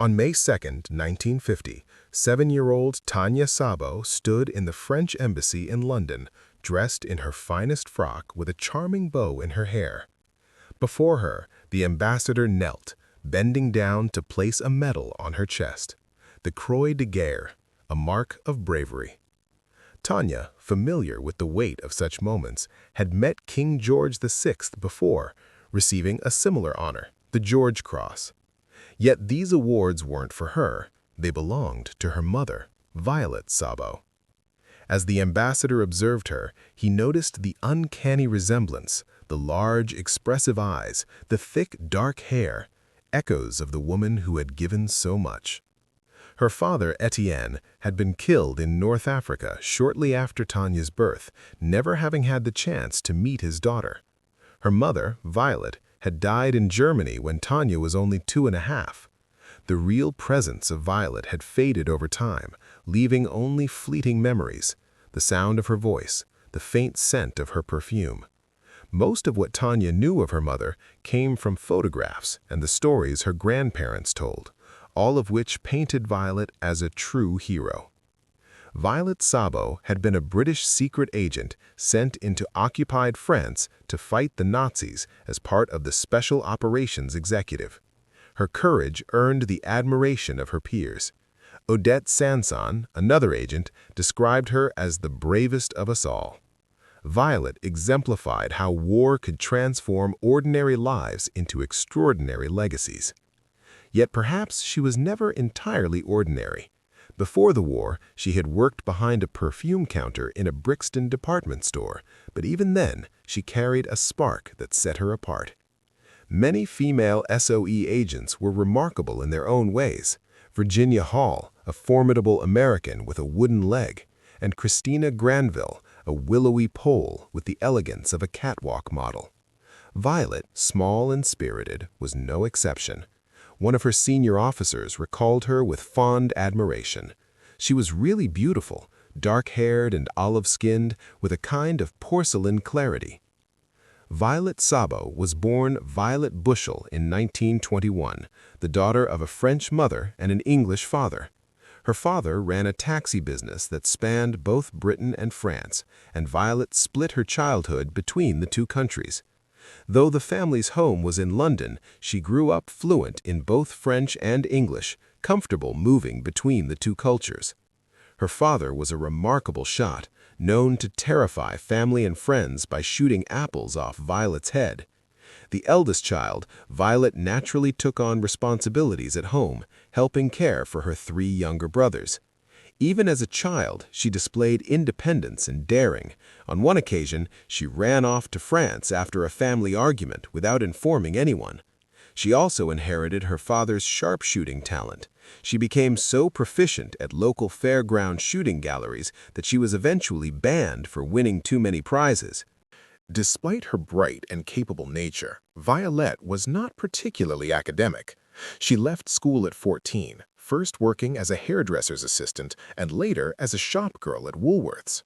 On May 2, 1950, 7-year-old Tanya Szabo stood in the French embassy in London, dressed in her finest frock with a charming bow in her hair. Before her, the ambassador knelt, bending down to place a medal on her chest, the Croix de Guerre, a mark of bravery. Tanya, familiar with the weight of such moments, had met King George VI before, receiving a similar honor, the George Cross. Yet these awards weren't for her, they belonged to her mother, Violette Szabo. As the ambassador observed her, he noticed the uncanny resemblance, the large, expressive eyes, the thick, dark hair, echoes of the woman who had given so much. Her father, Etienne, had been killed in North Africa shortly after Tanya's birth, never having had the chance to meet his daughter. Her mother, Violet, had died in Germany when Tanya was only 2.5. The real presence of Violet had faded over time, leaving only fleeting memories, the sound of her voice, the faint scent of her perfume. Most of what Tanya knew of her mother came from photographs and the stories her grandparents told, all of which painted Violet as a true hero. Violette Szabo had been a British secret agent sent into occupied France to fight the Nazis as part of the Special Operations Executive. Her courage earned the admiration of her peers. Odette Sanson, another agent, described her as the bravest of us all. Violet exemplified how war could transform ordinary lives into extraordinary legacies. Yet perhaps she was never entirely ordinary. Before the war, she had worked behind a perfume counter in a Brixton department store, but even then, she carried a spark that set her apart. Many female SOE agents were remarkable in their own ways. Virginia Hall, a formidable American with a wooden leg, and Christina Granville, a willowy Pole with the elegance of a catwalk model. Violet, small and spirited, was no exception. One of her senior officers recalled her with fond admiration. She was really beautiful, dark-haired and olive-skinned, with a kind of porcelain clarity. Violette Szabo was born Violet Bushell in 1921, the daughter of a French mother and an English father. Her father ran a taxi business that spanned both Britain and France, and Violet split her childhood between the two countries. Though the family's home was in London, she grew up fluent in both French and English, comfortable moving between the two cultures. Her father was a remarkable shot, known to terrify family and friends by shooting apples off Violet's head. The eldest child, Violet naturally took on responsibilities at home, helping care for her 3 younger brothers. Even as a child, she displayed independence and daring. On one occasion, she ran off to France after a family argument without informing anyone. She also inherited her father's sharpshooting talent. She became so proficient at local fairground shooting galleries that she was eventually banned for winning too many prizes. Despite her bright and capable nature, Violette was not particularly academic. She left school at 14, first working as a hairdresser's assistant and later as a shop girl at Woolworth's.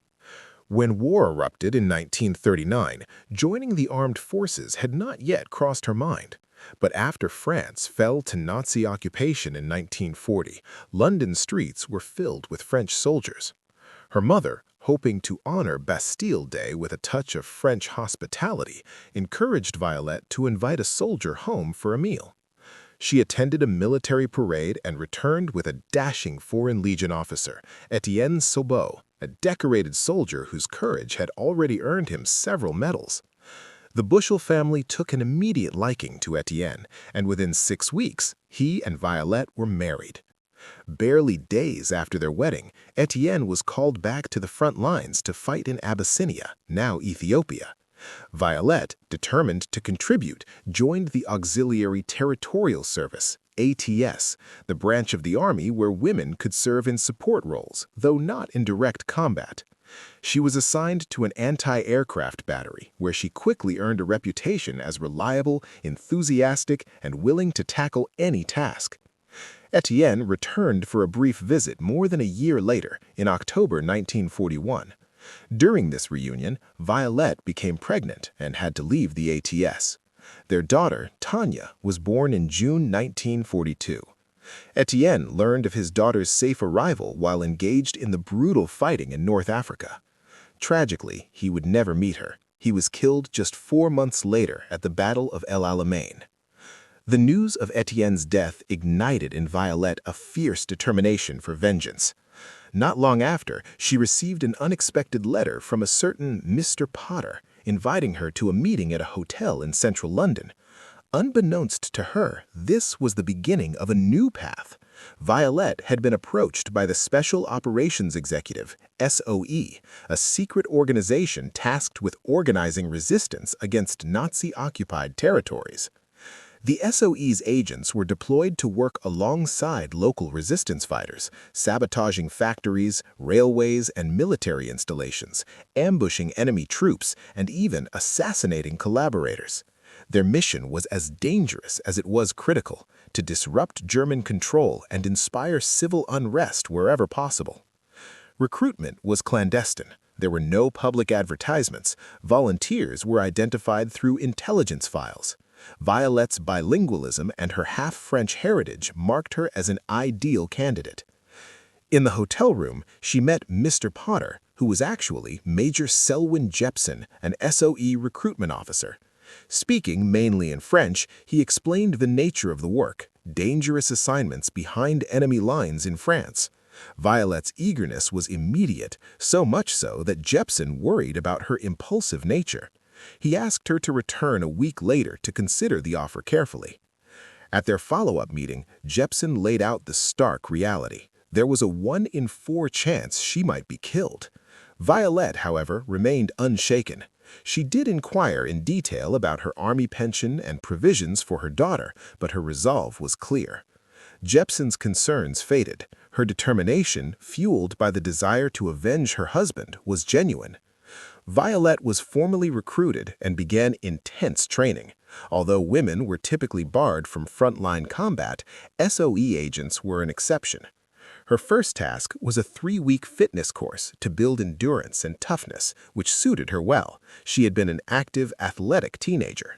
When war erupted in 1939, joining the armed forces had not yet crossed her mind. But after France fell to Nazi occupation in 1940, London streets were filled with French soldiers. Her mother, hoping to honor Bastille Day with a touch of French hospitality, encouraged Violette to invite a soldier home for a meal. She attended a military parade and returned with a dashing Foreign Legion officer, Etienne Szabo, a decorated soldier whose courage had already earned him several medals. The Bushell family took an immediate liking to Etienne, and within 6 weeks, he and Violette were married. Barely days after their wedding, Etienne was called back to the front lines to fight in Abyssinia, now Ethiopia. Violette, determined to contribute, joined the Auxiliary Territorial Service, ATS, the branch of the Army where women could serve in support roles, though not in direct combat. She was assigned to an anti-aircraft battery, where she quickly earned a reputation as reliable, enthusiastic, and willing to tackle any task. Etienne returned for a brief visit more than a year later, in October 1941. During this reunion, Violette became pregnant and had to leave the ATS. Their daughter, Tanya, was born in June 1942. Etienne learned of his daughter's safe arrival while engaged in the brutal fighting in North Africa. Tragically, he would never meet her. He was killed just 4 months later at the Battle of El Alamein. The news of Etienne's death ignited in Violette a fierce determination for vengeance. Not long after, she received an unexpected letter from a certain Mr. Potter, inviting her to a meeting at a hotel in central London. Unbeknownst to her, this was the beginning of a new path. Violette had been approached by the Special Operations Executive, SOE, a secret organization tasked with organizing resistance against Nazi-occupied territories. The SOE's agents were deployed to work alongside local resistance fighters, sabotaging factories, railways, and military installations, ambushing enemy troops, and even assassinating collaborators. Their mission was as dangerous as it was critical, to disrupt German control and inspire civil unrest wherever possible. Recruitment was clandestine. There were no public advertisements. Volunteers were identified through intelligence files. Violette's bilingualism and her half-French heritage marked her as an ideal candidate. In the hotel room, she met Mr. Potter, who was actually Major Selwyn Jepson, an SOE recruitment officer. Speaking mainly in French, he explained the nature of the work, dangerous assignments behind enemy lines in France. Violette's eagerness was immediate, so much so that Jepson worried about her impulsive nature. He asked her to return a week later to consider the offer carefully. At their follow-up meeting, Jepson laid out the stark reality. There was a 1 in 4 chance she might be killed. Violette, however, remained unshaken. She did inquire in detail about her army pension and provisions for her daughter, but her resolve was clear. Jepson's concerns faded. Her determination, fueled by the desire to avenge her husband, was genuine. Violette was formally recruited and began intense training. Although women were typically barred from frontline combat, SOE agents were an exception. Her first task was a 3-week fitness course to build endurance and toughness, which suited her well. She had been an active, athletic teenager.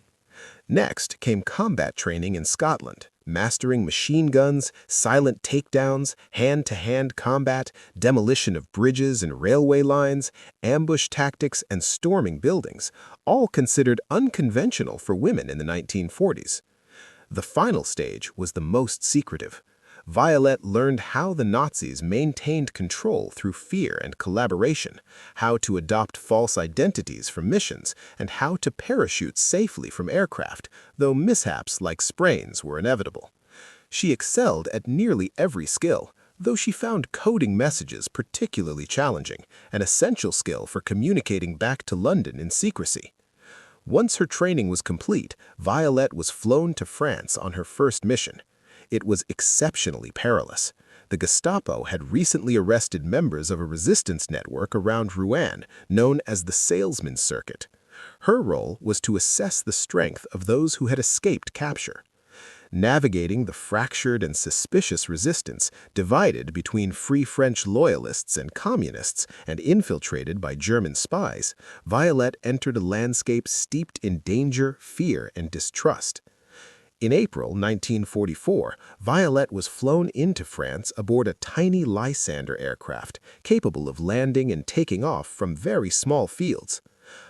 Next came combat training in Scotland, mastering machine guns, silent takedowns, hand-to-hand combat, demolition of bridges and railway lines, ambush tactics, and storming buildings, all considered unconventional for women in the 1940s. The final stage was the most secretive. Violette learned how the Nazis maintained control through fear and collaboration, how to adopt false identities for missions, and how to parachute safely from aircraft, though mishaps like sprains were inevitable. She excelled at nearly every skill, though she found coding messages particularly challenging, an essential skill for communicating back to London in secrecy. Once her training was complete, Violette was flown to France on her first mission. It was exceptionally perilous. The Gestapo had recently arrested members of a resistance network around Rouen, known as the Salesman Circuit. Her role was to assess the strength of those who had escaped capture. Navigating the fractured and suspicious resistance, divided between Free French loyalists and communists and infiltrated by German spies, Violette entered a landscape steeped in danger, fear, and distrust. In April 1944, Violette was flown into France aboard a tiny Lysander aircraft, capable of landing and taking off from very small fields.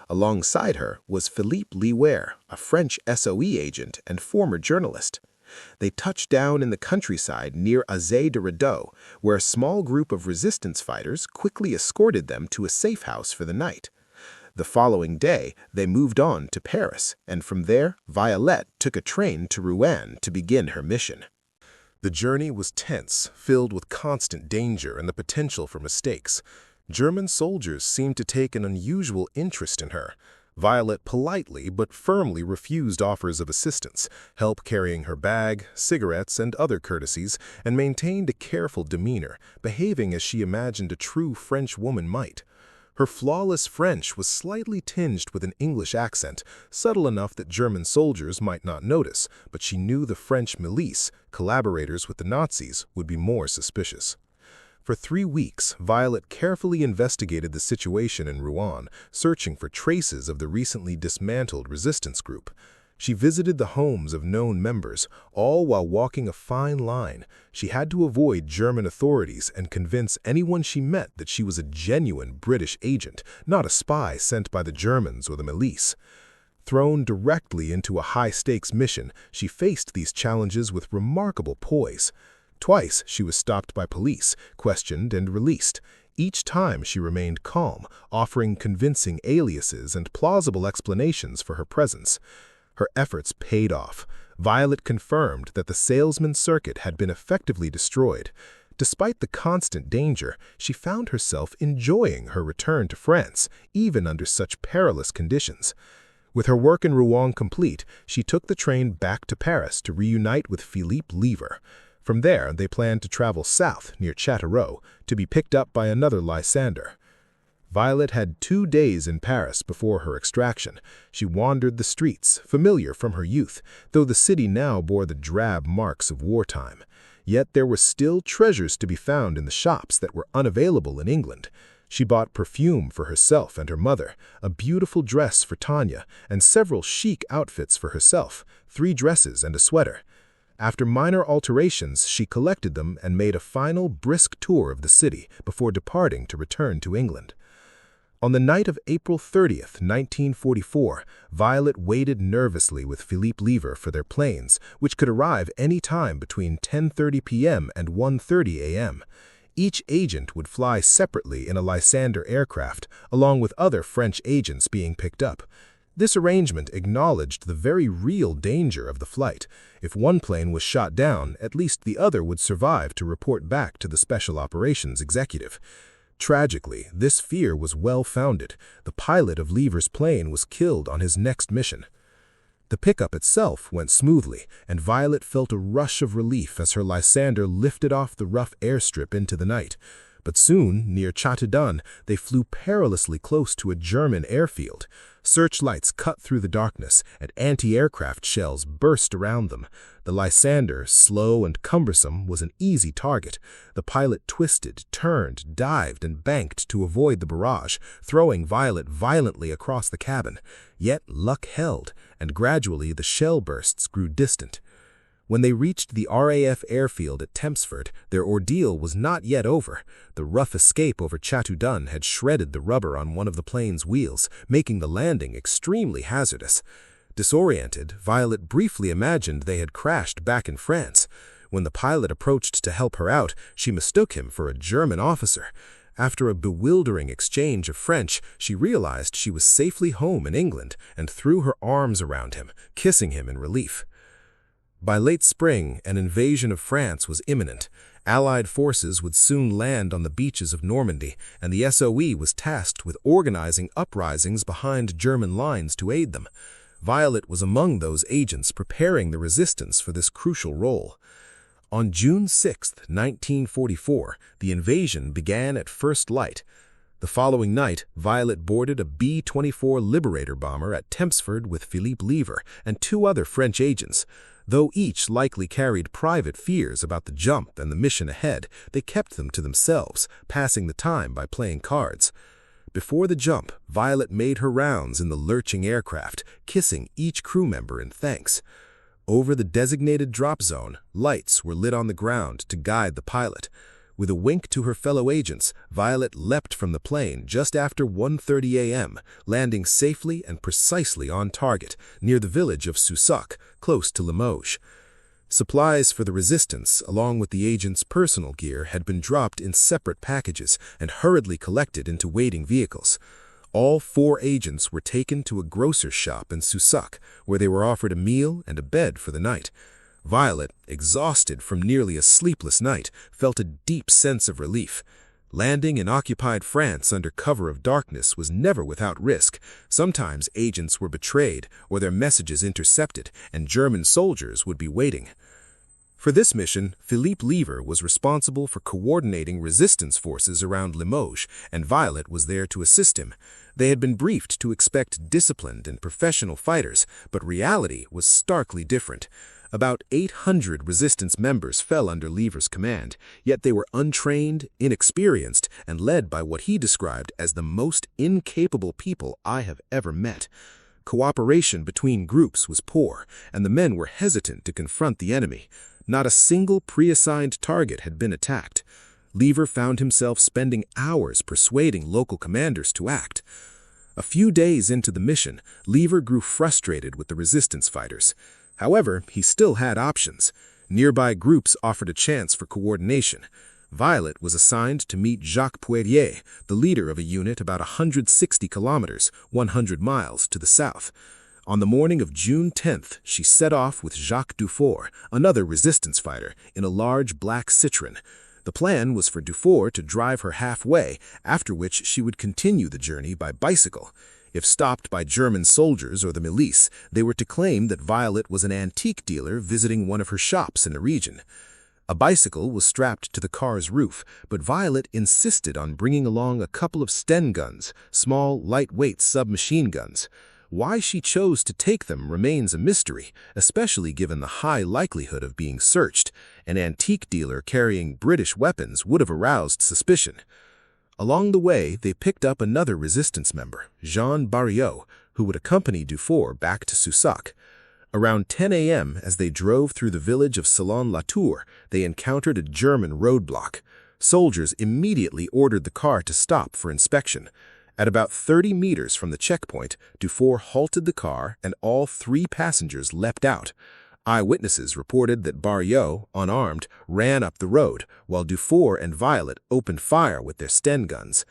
Alongside her was Philippe Liware, a French SOE agent and former journalist. They touched down in the countryside near Azay de Rideau, where a small group of resistance fighters quickly escorted them to a safe house for the night. The following day, they moved on to Paris, and from there, Violette took a train to Rouen to begin her mission. The journey was tense, filled with constant danger and the potential for mistakes. German soldiers seemed to take an unusual interest in her. Violette politely but firmly refused offers of assistance, help carrying her bag, cigarettes, and other courtesies, and maintained a careful demeanor, behaving as she imagined a true French woman might. Her flawless French was slightly tinged with an English accent, subtle enough that German soldiers might not notice, but she knew the French milice, collaborators with the Nazis, would be more suspicious. For 3 weeks, Violette carefully investigated the situation in Rouen, searching for traces of the recently dismantled resistance group. She visited the homes of known members, all while walking a fine line. She had to avoid German authorities and convince anyone she met that she was a genuine British agent, not a spy sent by the Germans or the milice. Thrown directly into a high-stakes mission, she faced these challenges with remarkable poise. Twice she was stopped by police, questioned and released. Each time she remained calm, offering convincing aliases and plausible explanations for her presence. Her efforts paid off. Violette confirmed that the salesman circuit had been effectively destroyed. Despite the constant danger, she found herself enjoying her return to France, even under such perilous conditions. With her work in Rouen complete, she took the train back to Paris to reunite with Philippe Lever. From there, they planned to travel south near Châteauroux to be picked up by another Lysander. Violette had 2 days in Paris before her extraction. She wandered the streets, familiar from her youth, though the city now bore the drab marks of wartime. Yet there were still treasures to be found in the shops that were unavailable in England. She bought perfume for herself and her mother, a beautiful dress for Tanya, and several chic outfits for herself, 3 dresses and a sweater. After minor alterations, she collected them and made a final brisk tour of the city before departing to return to England. On the night of April 30th, 1944, Violette waited nervously with Philippe Lever for their planes, which could arrive any time between 10:30 p.m. and 1:30 a.m. Each agent would fly separately in a Lysander aircraft, along with other French agents being picked up. This arrangement acknowledged the very real danger of the flight. If one plane was shot down, at least the other would survive to report back to the Special Operations Executive. Tragically, this fear was well-founded. The pilot of Lever's plane was killed on his next mission. The pickup itself went smoothly, and Violette felt a rush of relief as her Lysander lifted off the rough airstrip into the night. But soon, near Châteaudun, they flew perilously close to a German airfield. Searchlights cut through the darkness, and anti-aircraft shells burst around them. The Lysander, slow and cumbersome, was an easy target. The pilot twisted, turned, dived, and banked to avoid the barrage, throwing Violette violently across the cabin. Yet luck held, and gradually the shell bursts grew distant. When they reached the RAF airfield at Tempsford, their ordeal was not yet over. The rough escape over Châteaudun had shredded the rubber on one of the plane's wheels, making the landing extremely hazardous. Disoriented, Violette briefly imagined they had crashed back in France. When the pilot approached to help her out, she mistook him for a German officer. After a bewildering exchange of French, she realized she was safely home in England and threw her arms around him, kissing him in relief. By late spring, an invasion of France was imminent. Allied forces would soon land on the beaches of Normandy, and the SOE was tasked with organizing uprisings behind German lines to aid them. Violette was among those agents preparing the resistance for this crucial role. On June 6, 1944, the invasion began at first light. The following night, Violette boarded a B-24 Liberator bomber at Tempsford with Philippe Lever and 2 other French agents. Though each likely carried private fears about the jump and the mission ahead, they kept them to themselves, passing the time by playing cards. Before the jump, Violette made her rounds in the lurching aircraft, kissing each crew member in thanks. Over the designated drop zone, lights were lit on the ground to guide the pilot. With a wink to her fellow agents, Violette leapt from the plane just after 1:30 a.m., landing safely and precisely on target, near the village of Soussac, close to Limoges. Supplies for the resistance, along with the agent's personal gear, had been dropped in separate packages and hurriedly collected into waiting vehicles. All 4 agents were taken to a grocer's shop in Soussac, where they were offered a meal and a bed for the night. Violette, exhausted from nearly a sleepless night, felt a deep sense of relief. Landing in occupied France under cover of darkness was never without risk. Sometimes agents were betrayed or their messages intercepted, and German soldiers would be waiting. For this mission, Philippe Lever was responsible for coordinating resistance forces around Limoges, and Violette was there to assist him. They had been briefed to expect disciplined and professional fighters, but reality was starkly different. About 800 resistance members fell under Lever's command, yet they were untrained, inexperienced, and led by what he described as the most incapable people I have ever met. Cooperation between groups was poor, and the men were hesitant to confront the enemy. Not a single pre-assigned target had been attacked. Lever found himself spending hours persuading local commanders to act. A few days into the mission, Lever grew frustrated with the resistance fighters. However, he still had options. Nearby groups offered a chance for coordination. Violette was assigned to meet Jacques Poirier, the leader of a unit about 160 kilometers, 100 miles to the south. On the morning of June 10th, she set off with Jacques Dufour, another resistance fighter, in a large black Citroën. The plan was for Dufour to drive her halfway, after which she would continue the journey by bicycle. If stopped by German soldiers or the milice, they were to claim that Violette was an antique dealer visiting one of her shops in the region. A bicycle was strapped to the car's roof, but Violette insisted on bringing along a couple of Sten guns, small, lightweight submachine guns. Why she chose to take them remains a mystery, especially given the high likelihood of being searched. An antique dealer carrying British weapons would have aroused suspicion. Along the way, they picked up another resistance member, Jean Barriot, who would accompany Dufour back to Soussac. Around 10 a.m., as they drove through the village of Salon-la-Tour, they encountered a German roadblock. Soldiers immediately ordered the car to stop for inspection. At about 30 meters from the checkpoint, Dufour halted the car and all 3 passengers leapt out. Eyewitnesses reported that Barriot, unarmed, ran up the road, while Dufour and Violette opened fire with their Sten guns.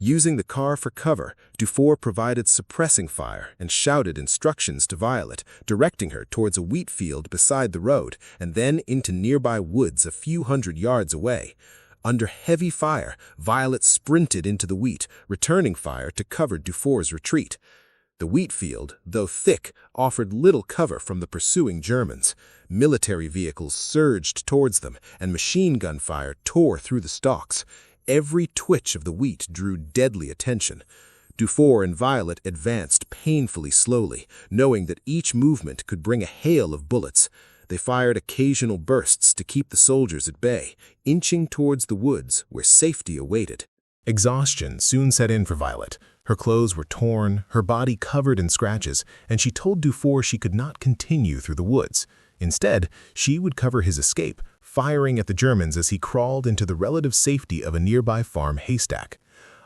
Using the car for cover, Dufour provided suppressing fire and shouted instructions to Violette, directing her towards a wheat field beside the road and then into nearby woods a few hundred yards away. Under heavy fire, Violette sprinted into the wheat, returning fire to cover Dufour's retreat. The wheat field, though thick, offered little cover from the pursuing Germans. Military vehicles surged towards them, and machine gun fire tore through the stalks. Every twitch of the wheat drew deadly attention. Dufour and Violette advanced painfully slowly, knowing that each movement could bring a hail of bullets. They fired occasional bursts to keep the soldiers at bay, inching towards the woods where safety awaited. Exhaustion soon set in for Violette. Her clothes were torn, her body covered in scratches, and she told Dufour she could not continue through the woods. Instead, she would cover his escape, firing at the Germans as he crawled into the relative safety of a nearby farm haystack.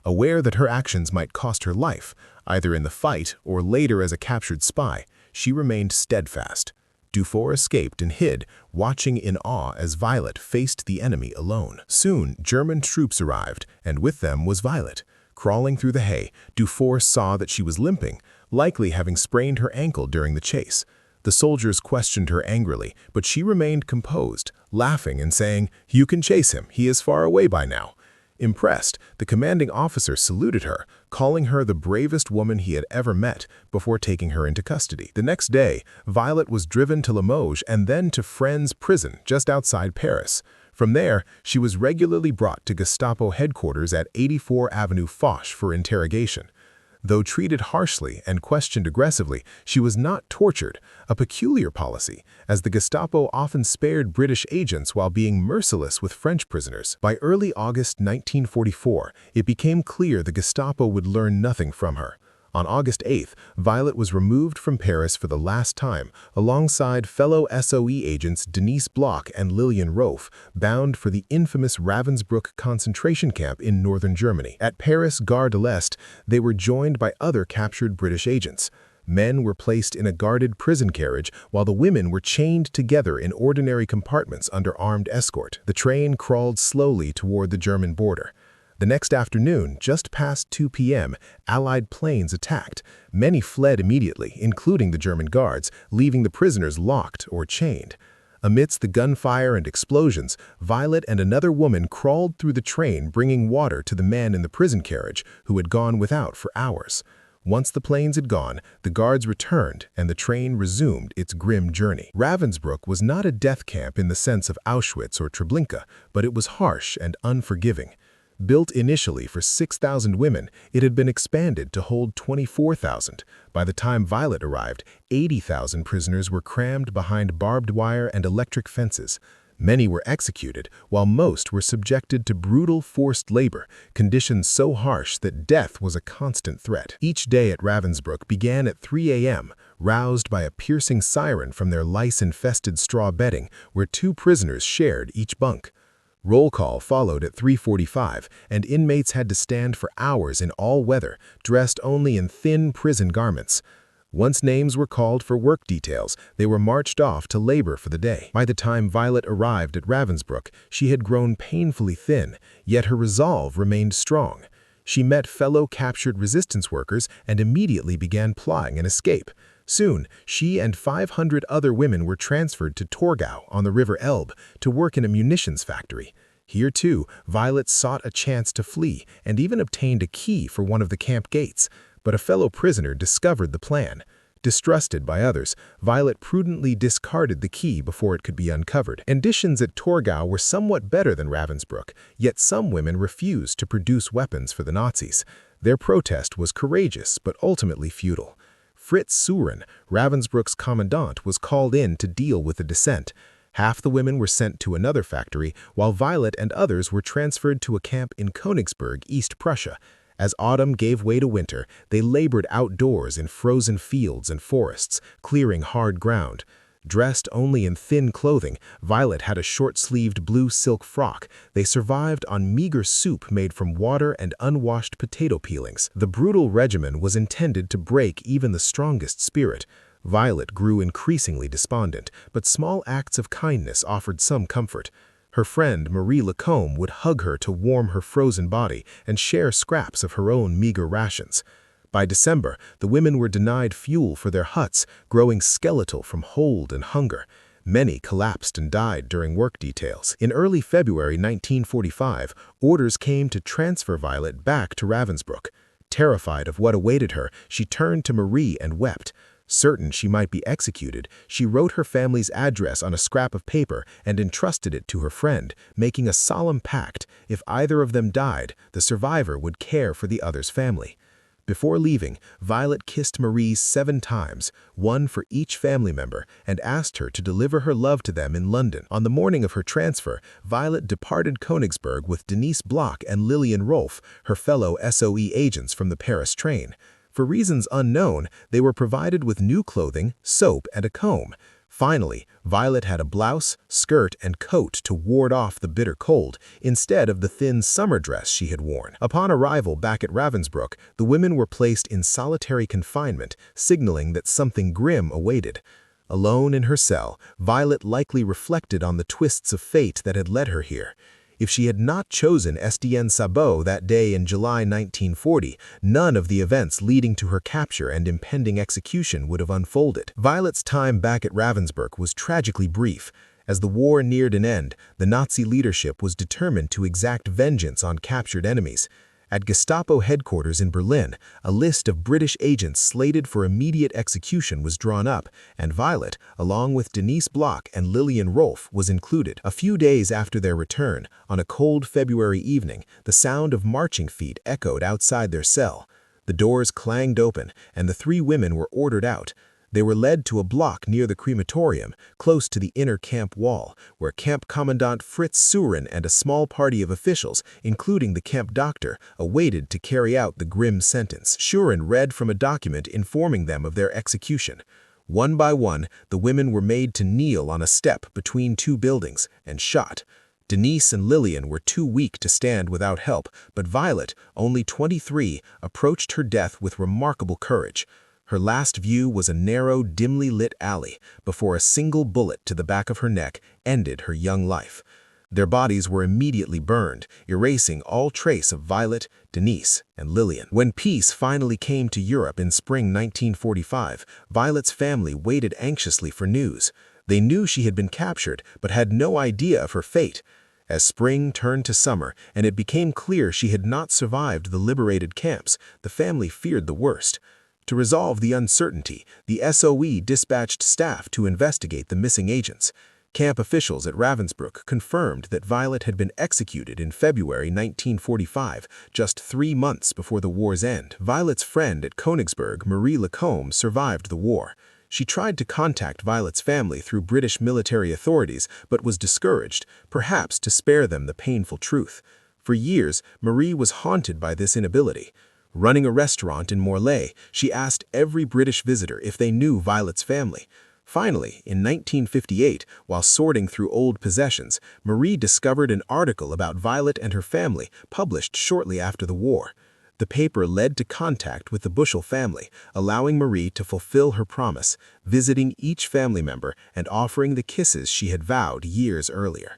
Aware that her actions might cost her life, either in the fight or later as a captured spy, she remained steadfast. Dufour escaped and hid, watching in awe as Violette faced the enemy alone. Soon, German troops arrived, and with them was Violette. Crawling through the hay, Dufour saw that she was limping, likely having sprained her ankle during the chase. The soldiers questioned her angrily, but she remained composed, laughing and saying, "You can chase him, he is far away by now." Impressed, the commanding officer saluted her, calling her the bravest woman he had ever met, before taking her into custody. The next day, Violette was driven to Limoges and then to Fresnes prison just outside Paris. From there, she was regularly brought to Gestapo headquarters at 84 Avenue Foch for interrogation. Though treated harshly and questioned aggressively, she was not tortured, a peculiar policy, as the Gestapo often spared British agents while being merciless with French prisoners. By early August 1944, it became clear the Gestapo would learn nothing from her. On August 8th, Violette was removed from Paris for the last time, alongside fellow SOE agents Denise Bloch and Lillian Rofe, bound for the infamous Ravensbrück concentration camp in northern Germany. At Paris Gare de l'Est, they were joined by other captured British agents. Men were placed in a guarded prison carriage, while the women were chained together in ordinary compartments under armed escort. The train crawled slowly toward the German border. The next afternoon, just past 2 p.m., Allied planes attacked. Many fled immediately, including the German guards, leaving the prisoners locked or chained. Amidst the gunfire and explosions, Violette and another woman crawled through the train, bringing water to the man in the prison carriage, who had gone without for hours. Once the planes had gone, the guards returned and the train resumed its grim journey. Ravensbrück was not a death camp in the sense of Auschwitz or Treblinka, but it was harsh and unforgiving. Built initially for 6,000 women, it had been expanded to hold 24,000. By the time Violette arrived, 80,000 prisoners were crammed behind barbed wire and electric fences. Many were executed, while most were subjected to brutal forced labor, conditions so harsh that death was a constant threat. Each day at Ravensbrück began at 3 a.m., roused by a piercing siren from their lice-infested straw bedding where two prisoners shared each bunk. Roll call followed at 3:45, and inmates had to stand for hours in all weather, dressed only in thin prison garments. Once names were called for work details, they were marched off to labor for the day. By the time Violette arrived at Ravensbrück, she had grown painfully thin, yet her resolve remained strong. She met fellow captured resistance workers and immediately began plotting an escape. Soon, she and 500 other women were transferred to Torgau on the River Elbe to work in a munitions factory. Here, too, Violette sought a chance to flee and even obtained a key for one of the camp gates. But a fellow prisoner discovered the plan. Distrusted by others, Violette prudently discarded the key before it could be uncovered. Conditions at Torgau were somewhat better than Ravensbrück, yet some women refused to produce weapons for the Nazis. Their protest was courageous but ultimately futile. Fritz Suren, Ravensbrück's commandant, was called in to deal with the dissent. Half the women were sent to another factory, while Violette and others were transferred to a camp in Königsberg, East Prussia. As autumn gave way to winter, they labored outdoors in frozen fields and forests, clearing hard ground. Dressed only in thin clothing, Violette had a short-sleeved blue silk frock. They survived on meager soup made from water and unwashed potato peelings. The brutal regimen was intended to break even the strongest spirit. Violette grew increasingly despondent, but small acts of kindness offered some comfort. Her friend Marie Lacombe would hug her to warm her frozen body and share scraps of her own meager rations. By December, the women were denied fuel for their huts, growing skeletal from cold and hunger. Many collapsed and died during work details. In early February 1945, orders came to transfer Violette back to Ravensbrück. Terrified of what awaited her, she turned to Marie and wept. Certain she might be executed, she wrote her family's address on a scrap of paper and entrusted it to her friend, making a solemn pact: if either of them died, the survivor would care for the other's family. Before leaving, Violette kissed Marie 7 times, one for each family member, and asked her to deliver her love to them in London. On the morning of her transfer, Violette departed Königsberg with Denise Bloch and Lillian Rolf, her fellow SOE agents from the Paris train. For reasons unknown, they were provided with new clothing, soap, and a comb. Finally, Violette had a blouse, skirt, and coat to ward off the bitter cold, instead of the thin summer dress she had worn. Upon arrival back at Ravensbrück, the women were placed in solitary confinement, signaling that something grim awaited. Alone in her cell, Violette likely reflected on the twists of fate that had led her here. If she had not chosen Violette Szabo that day in July 1940, none of the events leading to her capture and impending execution would have unfolded. Violette's time back at Ravensbrück was tragically brief. As the war neared an end, the Nazi leadership was determined to exact vengeance on captured enemies. At Gestapo headquarters in Berlin, a list of British agents slated for immediate execution was drawn up, and Violette, along with Denise Bloch and Lillian Rolf, was included. A few days after their return, on a cold February evening, the sound of marching feet echoed outside their cell. The doors clanged open, and the 3 women were ordered out. They were led to a block near the crematorium, close to the inner camp wall, where Camp Commandant Fritz Suren and a small party of officials, including the camp doctor, awaited to carry out the grim sentence. Suren read from a document informing them of their execution. One by one, the women were made to kneel on a step between 2 buildings and shot. Denise and Lillian were too weak to stand without help, but Violette, only 23, approached her death with remarkable courage. Her last view was a narrow, dimly lit alley before a single bullet to the back of her neck ended her young life. Their bodies were immediately burned, erasing all trace of Violette, Denise, and Lillian. When peace finally came to Europe in spring 1945, Violette's family waited anxiously for news. They knew she had been captured, but had no idea of her fate. As spring turned to summer and it became clear she had not survived the liberated camps, the family feared the worst. To resolve the uncertainty, the SOE dispatched staff to investigate the missing agents. Camp officials at Ravensbrück confirmed that Violette had been executed in February 1945, just 3 months before the war's end. Violette's friend at Königsberg, Marie Lacombe, survived the war. She tried to contact Violette's family through British military authorities, but was discouraged, perhaps to spare them the painful truth. For years, Marie was haunted by this inability. Running a restaurant in Morlaix, she asked every British visitor if they knew Violette's family. Finally, in 1958, while sorting through old possessions, Marie discovered an article about Violette and her family published shortly after the war. The paper led to contact with the Bushell family, allowing Marie to fulfill her promise, visiting each family member and offering the kisses she had vowed years earlier.